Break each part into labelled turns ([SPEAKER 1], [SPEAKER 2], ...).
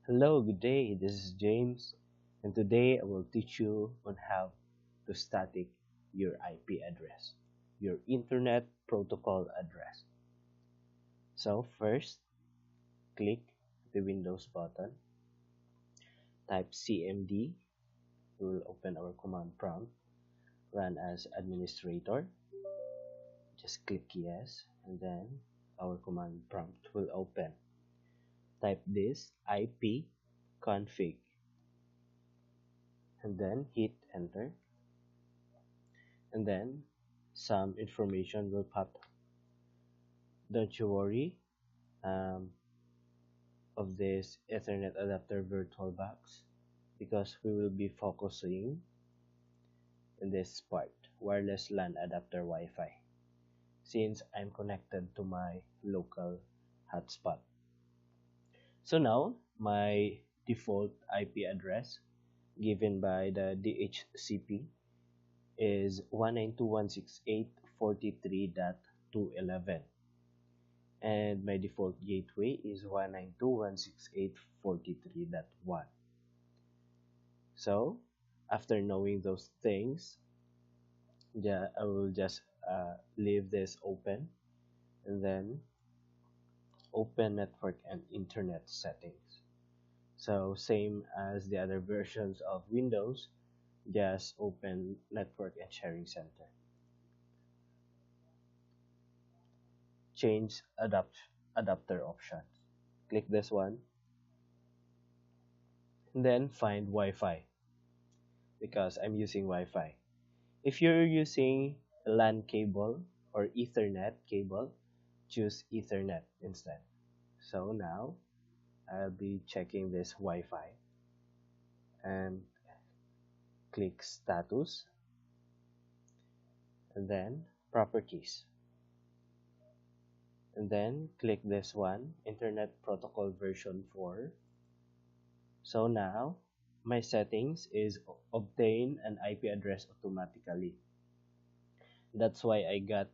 [SPEAKER 1] Hello, good day. This is James, and today I will teach you on how to static your IP address, your Internet Protocol address. So, first, click the Windows button, type CMD, we will open our command prompt, run as administrator, just click yes, and then our command prompt will open. Type this IP config, and then hit enter, and then some information will pop up. Don't you worry um, of this Ethernet adapter virtual box because we will be focusing in this part, wireless LAN adapter Wi-Fi, since I'm connected to my local hotspot. So now my default IP address given by the DHCP is 192.168.43.211, and my default gateway is 192.168.43.1. So after knowing those things, yeah, I will just leave this open and then open network and internet settings. So same as the other versions of Windows, just open network and sharing center. Change adapter options. Click this one, and then find Wi-Fi because I'm using Wi-Fi. If you're using LAN cable or Ethernet cable, choose Ethernet instead. So now I'll be checking this Wi-Fi and click status and then properties, and then click this one, Internet Protocol version 4. So now my settings is obtain an IP address automatically. That's why I got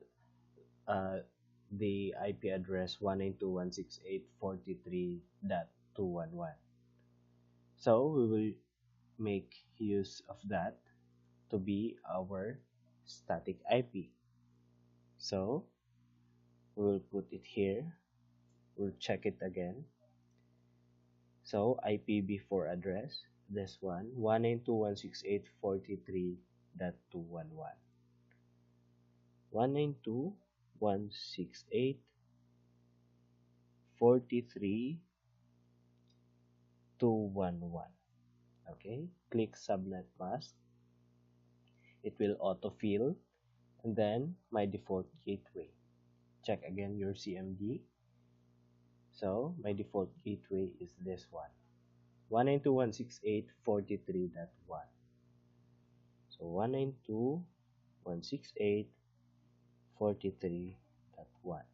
[SPEAKER 1] the IP address 192.168.43.211. So we will make use of that to be our static IP. So we will put it here. We'll check it again. So IPv4 address, this one, 192.168.43.211. 192.168.43.211. Okay, click subnet mask. It will autofill, and then my default gateway. Check again your CMD. So my default gateway is this one, 192.168.43.1. So 192.168.43.1.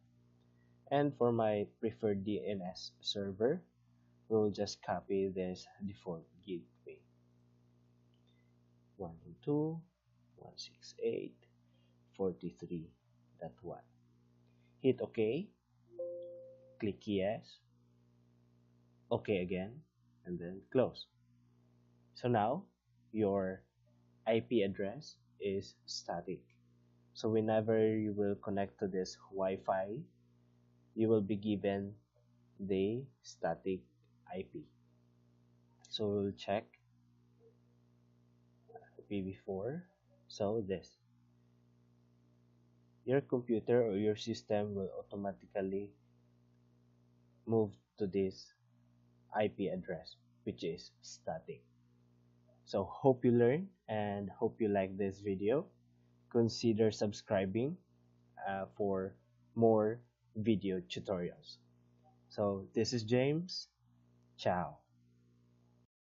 [SPEAKER 1] And for my preferred DNS server, we'll just copy this default gateway, 192.168.43.1. Hit OK, click yes, OK again, and then close. So now your IP address is static. So whenever you will connect to this Wi-Fi, you will be given the static IP. So we'll check IPv4. So this, your computer or your system will automatically move to this IP address, which is static. So hope you learned and hope you like this video. Consider subscribing for more video tutorials. So this is James. Ciao.